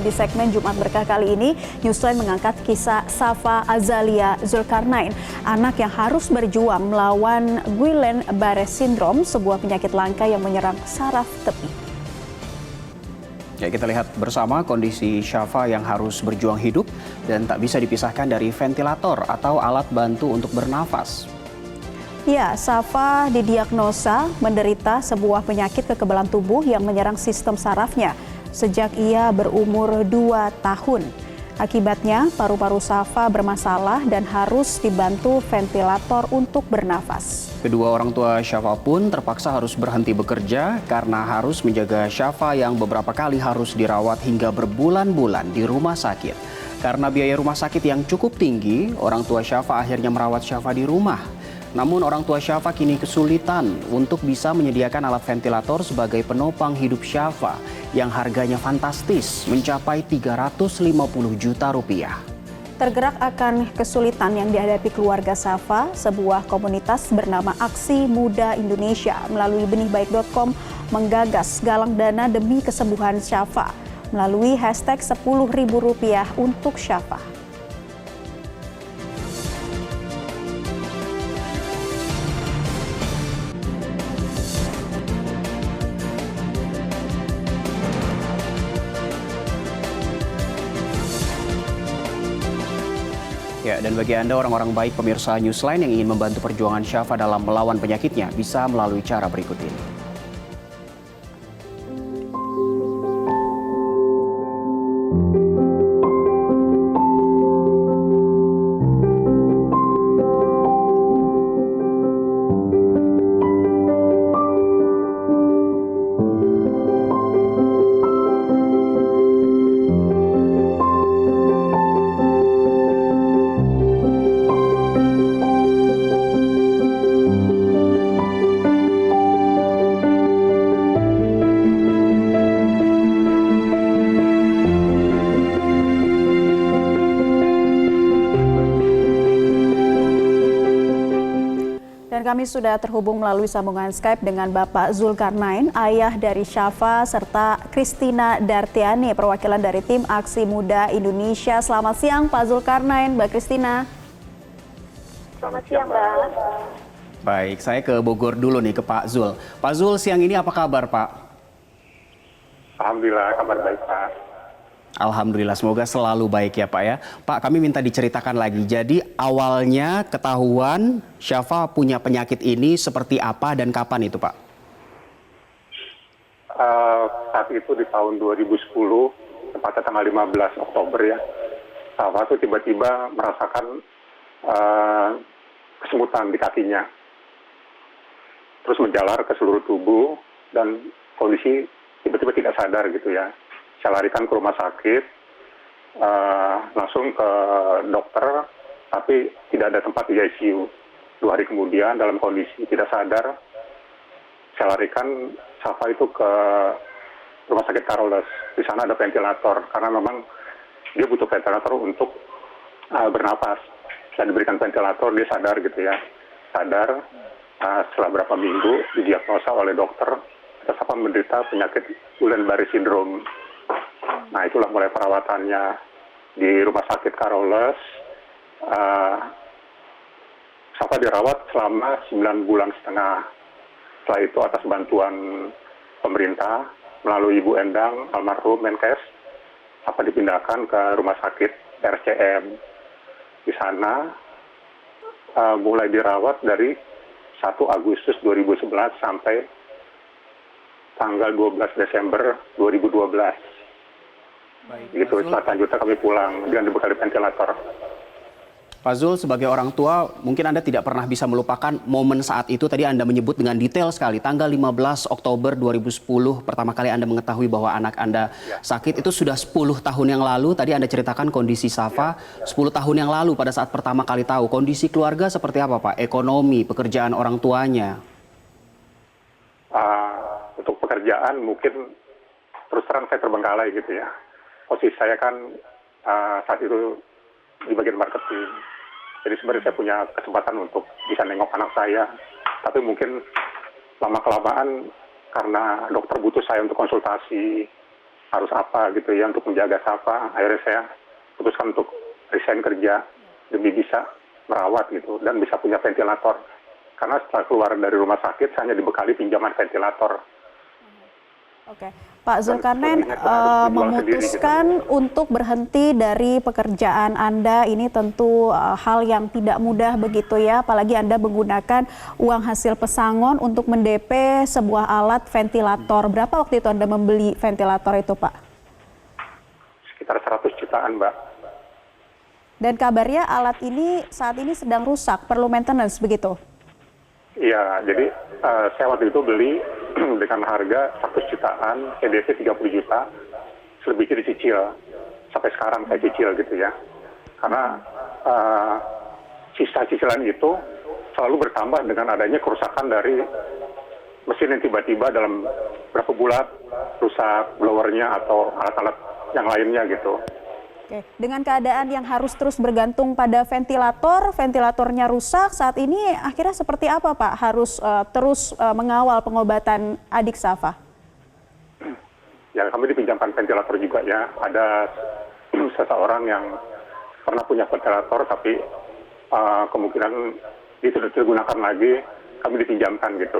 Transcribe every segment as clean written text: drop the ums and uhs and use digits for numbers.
di segmen Jumat Berkah kali ini, Newsline mengangkat kisah Safa Azalia Zulkarnain, anak yang harus berjuang melawan Guillain-Barré Syndrome, sebuah penyakit langka yang menyerang saraf tepi. Ya, kita lihat bersama kondisi Safa yang harus berjuang hidup dan tak bisa dipisahkan dari ventilator atau alat bantu untuk bernafas. Ya, Safa didiagnosa menderita sebuah penyakit kekebalan tubuh yang menyerang sistem sarafnya sejak ia berumur 2 tahun. Akibatnya, paru-paru Safa bermasalah dan harus dibantu ventilator untuk bernafas. Kedua orang tua Safa pun terpaksa harus berhenti bekerja karena harus menjaga Safa yang beberapa kali harus dirawat hingga berbulan-bulan di rumah sakit. Karena biaya rumah sakit yang cukup tinggi, orang tua Safa akhirnya merawat Safa di rumah. Namun orang tua Safa kini kesulitan untuk bisa menyediakan alat ventilator sebagai penopang hidup Safa yang harganya fantastis mencapai 350 juta rupiah. Tergerak akan kesulitan yang dihadapi keluarga Safa, sebuah komunitas bernama Aksi Muda Indonesia melalui benihbaik.com menggagas galang dana demi kesembuhan Safa melalui hashtag Rp10.000 untuk Safa. Ya, dan bagi Anda orang-orang baik pemirsa Newsline yang ingin membantu perjuangan Safa dalam melawan penyakitnya bisa melalui cara berikut ini. Kami sudah terhubung melalui sambungan Skype dengan Bapak Zulkarnain, ayah dari Safa, serta Christina Dartiani, perwakilan dari tim Aksi Muda Indonesia. Selamat siang Pak Zulkarnain, Mbak Christina. Selamat siang, Mbak. Baik, saya ke Bogor dulu nih, ke Pak Zul. Pak Zul, siang ini apa kabar, Pak? Alhamdulillah, kabar baik, Pak. Alhamdulillah, semoga selalu baik ya Pak ya. Pak, kami minta diceritakan lagi. Jadi awalnya ketahuan Safa punya penyakit ini seperti apa dan kapan itu Pak? Saat itu di tahun 2010, tepatnya tanggal 15 Oktober ya, Safa itu tiba-tiba merasakan kesemutan di kakinya. Terus menjalar ke seluruh tubuh dan kondisi tiba-tiba tidak sadar gitu ya. Saya larikan ke rumah sakit, langsung ke dokter, tapi tidak ada tempat di ICU. 2 hari kemudian dalam kondisi tidak sadar, saya larikan Safa itu ke rumah sakit Carolus. Di sana ada ventilator, karena memang dia butuh ventilator untuk bernapas. Saya diberikan ventilator, dia sadar gitu ya. Sadar, setelah berapa minggu didiagnosa oleh dokter, Safa menderita penyakit Guillain-Barré Syndrome. Nah, itulah mulai perawatannya di rumah sakit Carolus. Safa dirawat selama 9,5 bulan. Setelah itu atas bantuan pemerintah melalui Ibu Endang, almarhum Menkes, Safa dipindahkan ke rumah sakit RCM. Di sana mulai dirawat dari 1 Agustus 2011 sampai tanggal 12 Desember 2012. Gitu, setelah selanjutnya kami pulang dengan dibekali ventilator. Pak Zul, sebagai orang tua, mungkin Anda tidak pernah bisa melupakan momen saat itu. Tadi Anda menyebut dengan detail sekali, tanggal 15 Oktober 2010, pertama kali Anda mengetahui bahwa anak Anda sakit. Itu sudah 10 tahun yang lalu. Tadi Anda ceritakan kondisi Safa 10 tahun yang lalu pada saat pertama kali tahu. Kondisi keluarga seperti apa Pak? Ekonomi, pekerjaan orang tuanya? Untuk pekerjaan mungkin terus terang saya terbengkalai gitu ya. Posisi saya kan saat itu di bagian marketing. Jadi sebenarnya saya punya kesempatan untuk bisa nengok anak saya. Tapi mungkin lama-kelamaan karena dokter butuh saya untuk konsultasi harus apa gitu ya untuk menjaga Safa. Akhirnya saya putuskan untuk resign kerja demi bisa merawat gitu dan bisa punya ventilator. Karena setelah keluar dari rumah sakit saya hanya dibekali pinjaman ventilator. Oke, Pak Zulkarnain sebenarnya kita harus berjuang memutuskan untuk berhenti dari pekerjaan Anda ini tentu hal yang tidak mudah begitu ya, apalagi Anda menggunakan uang hasil pesangon untuk mendp sebuah alat ventilator. Berapa waktu itu Anda membeli ventilator itu, Pak? Sekitar 100 jutaan, Mbak. Dan kabarnya alat ini saat ini sedang rusak, perlu maintenance begitu? Iya, jadi saya waktu itu beli dengan harga 100 jutaan, EDP 30 juta, selebihnya dicicil. Sampai sekarang saya cicil gitu ya. Karena sisa cicilan itu selalu bertambah dengan adanya kerusakan dari mesin yang tiba-tiba dalam berapa bulan rusak blowernya atau alat-alat yang lainnya gitu. Oke, dengan keadaan yang harus terus bergantung pada ventilator, ventilatornya rusak, saat ini akhirnya seperti apa Pak? Harus terus mengawal pengobatan adik Safa? Ya, kami dipinjamkan ventilator juga ya. Ada seseorang yang pernah punya ventilator tapi kemungkinan itu sudah digunakan lagi, kami dipinjamkan gitu.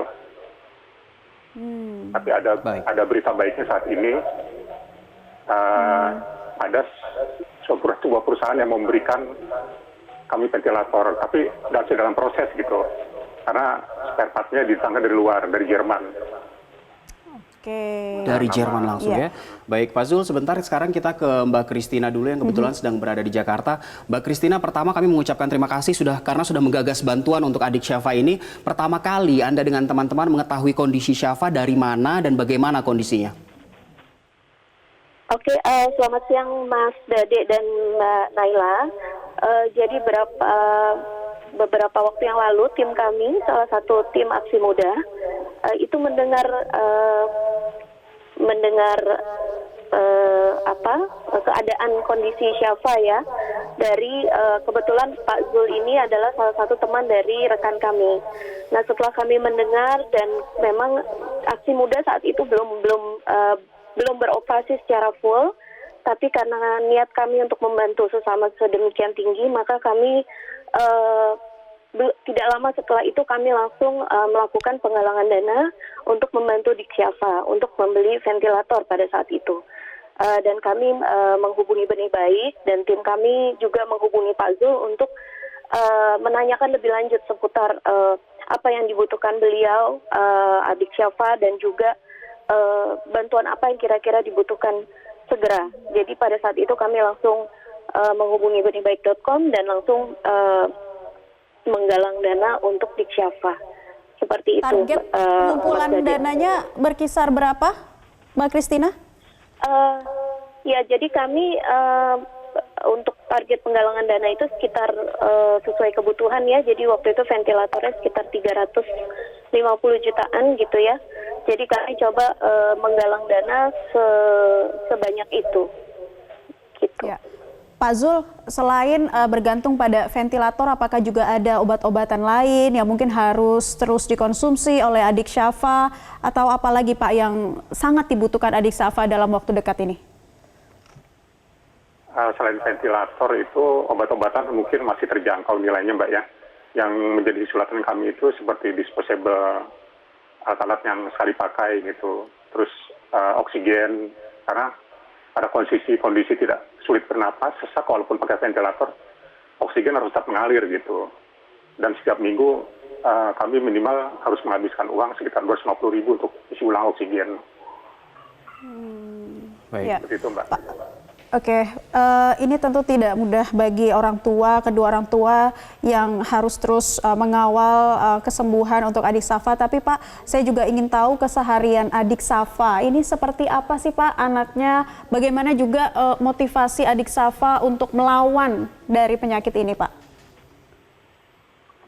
Tapi ada berita baiknya saat ini. Ada sebuah perusahaan yang memberikan kami ventilator, tapi masih dalam proses gitu, karena spare part-nya ditangani dari luar, dari Jerman. Oke. Dari Jerman langsung ya. Baik Pak Zul, sebentar sekarang kita ke Mbak Kristina dulu yang kebetulan sedang berada di Jakarta. Mbak Kristina, pertama kami mengucapkan terima kasih karena sudah menggagas bantuan untuk adik Syafa ini. Pertama kali Anda dengan teman-teman mengetahui kondisi Syafa dari mana dan bagaimana kondisinya? Oke, selamat siang Mas Dade dan Mbak Naila. Jadi beberapa waktu yang lalu tim kami, salah satu tim aksi muda, itu mendengar keadaan kondisi Syafa ya. Dari kebetulan Pak Zul ini adalah salah satu teman dari rekan kami. Nah, setelah kami mendengar dan memang aksi muda saat itu belum beroperasi secara full, tapi karena niat kami untuk membantu sesama sedemikian tinggi, maka kami tidak lama setelah itu kami langsung melakukan penggalangan dana untuk membantu Dik Syafa untuk membeli ventilator pada saat itu. Dan kami menghubungi Benih Baik dan tim kami juga menghubungi Pak Zul untuk menanyakan lebih lanjut seputar apa yang dibutuhkan beliau, Adik Syafa, dan juga bantuan apa yang kira-kira dibutuhkan segera. Jadi pada saat itu kami langsung menghubungi benihbaik.com dan langsung menggalang dana untuk Dik Syafa. Seperti itu. Target pengumpulan dananya berkisar berapa, Mbak Kristina? Ya, jadi kami untuk target penggalangan dana itu sekitar sesuai kebutuhan ya. Jadi waktu itu ventilatornya sekitar 350 jutaan gitu ya. Jadi kami coba menggalang dana sebanyak itu. Gitu. Ya. Pak Zul, selain bergantung pada ventilator, apakah juga ada obat-obatan lain yang mungkin harus terus dikonsumsi oleh adik Syafa, atau apalagi Pak yang sangat dibutuhkan adik Syafa dalam waktu dekat ini? Selain ventilator itu obat-obatan mungkin masih terjangkau nilainya Mbak ya. Yang menjadi kesulitan kami itu seperti disposable, alat-alat yang sekali pakai gitu, terus oksigen, karena pada kondisi tidak sulit bernapas, sesak walaupun pakai ventilator, oksigen harus tetap mengalir gitu. Dan setiap minggu kami minimal harus menghabiskan uang sekitar 250.000 untuk isi ulang oksigen. Baik. Ya. Seperti itu Mbak. Oke, ini tentu tidak mudah bagi kedua orang tua yang harus terus mengawal kesembuhan untuk adik Safa. Tapi Pak, saya juga ingin tahu keseharian adik Safa. Ini seperti apa sih Pak anaknya? Bagaimana juga motivasi adik Safa untuk melawan dari penyakit ini Pak?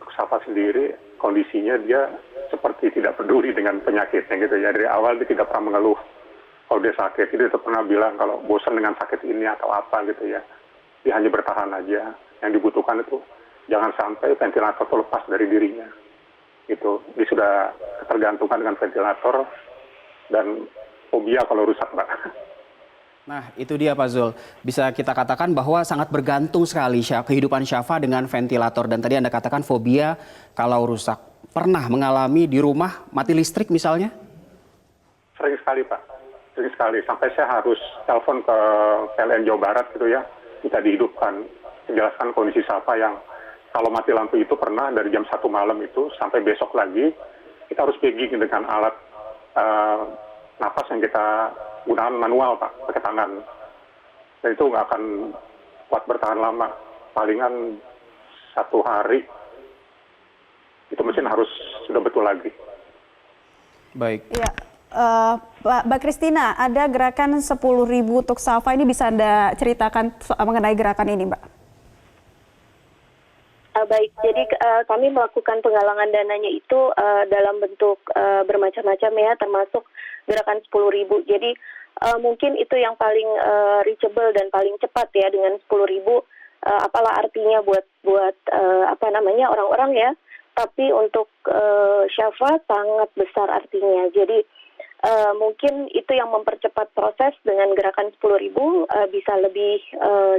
Untuk Safa sendiri, kondisinya dia seperti tidak peduli dengan penyakitnya gitu ya. Dari awal dia tidak pernah mengeluh. Kalau dia sakit, dia tetap pernah bilang kalau bosan dengan sakit ini atau apa gitu ya. Dia hanya bertahan aja. Yang dibutuhkan itu jangan sampai ventilator itu lepas dari dirinya. Gitu. Dia sudah ketergantungan dengan ventilator dan fobia kalau rusak, Mbak. Nah, itu dia Pak Zul. Bisa kita katakan bahwa sangat bergantung sekali kehidupan Syafa dengan ventilator. Dan tadi Anda katakan fobia kalau rusak. Pernah mengalami di rumah mati listrik misalnya? Sering sekali Pak, sering sekali. Sampai saya harus telepon ke PLN Jawa Barat gitu ya, minta dihidupkan, menjelaskan kondisi Syafa yang kalau mati lampu itu pernah dari jam 1 malam itu sampai besok lagi, kita harus pegging dengan alat napas yang kita gunakan manual Pak, pakai tangan. Dan itu nggak akan kuat bertahan lama. Palingan 1 hari, itu mesin harus sudah betul lagi. Baik. Ya, Mbak Kristina, ada gerakan 10.000 untuk Syafa, ini bisa Anda ceritakan mengenai gerakan ini, Mbak? Baik, jadi kami melakukan penggalangan dananya itu dalam bentuk bermacam-macam ya, termasuk gerakan 10.000. Jadi mungkin itu yang paling reachable dan paling cepat ya, dengan 10.000. Apalah artinya buat orang-orang ya, tapi untuk Syafa sangat besar artinya. Jadi mungkin itu yang mempercepat proses. Dengan gerakan 10.000 bisa lebih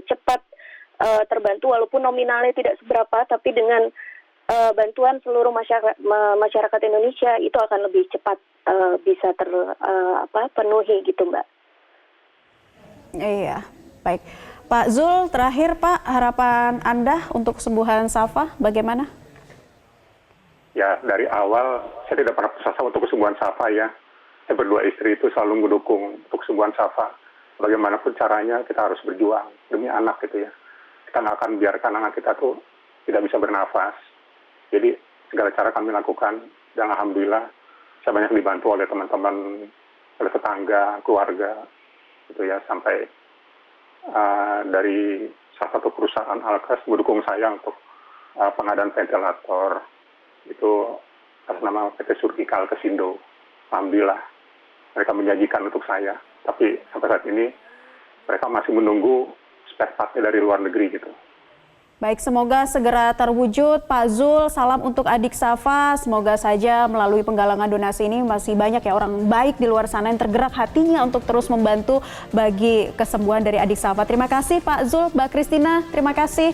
cepat terbantu, walaupun nominalnya tidak seberapa, tapi dengan bantuan seluruh masyarakat Indonesia itu akan lebih cepat bisa terpenuhi gitu, Mbak. Iya, baik. Pak Zul, terakhir Pak, harapan Anda untuk kesembuhan Syafa bagaimana? Ya, dari awal saya tidak pernah putus asa untuk kesembuhan Syafa ya. Saya berdua istri itu selalu mendukung untuk kesembuhan Syafa. Bagaimanapun caranya kita harus berjuang demi anak gitu ya. Kita nggak akan biarkan anak kita tuh tidak bisa bernafas. Jadi segala cara kami lakukan, dan alhamdulillah saya banyak dibantu oleh teman-teman, oleh tetangga, keluarga, gitu ya, sampai dari salah satu perusahaan Alkes mendukung saya untuk pengadaan ventilator. Itu atas nama PT Surgical Kesindo. Alhamdulillah mereka menjanjikan untuk saya, tapi sampai saat ini mereka masih menunggu spare part-nya dari luar negeri gitu. Baik, semoga segera terwujud. Pak Zul, salam untuk adik Syafa. Semoga saja melalui penggalangan donasi ini masih banyak ya orang baik di luar sana yang tergerak hatinya untuk terus membantu bagi kesembuhan dari adik Syafa. Terima kasih Pak Zul, Mbak Kristina, terima kasih.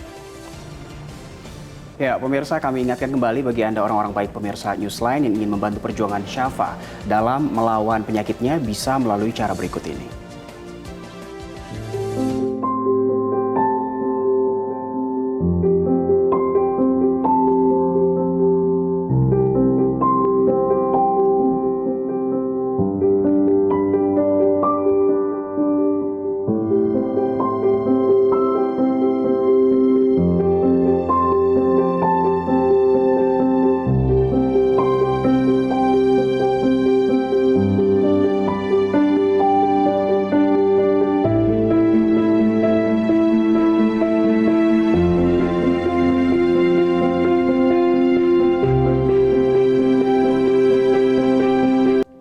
Ya, pemirsa, kami ingatkan kembali bagi Anda orang-orang baik pemirsa Newsline yang ingin membantu perjuangan Syafa dalam melawan penyakitnya bisa melalui cara berikut ini.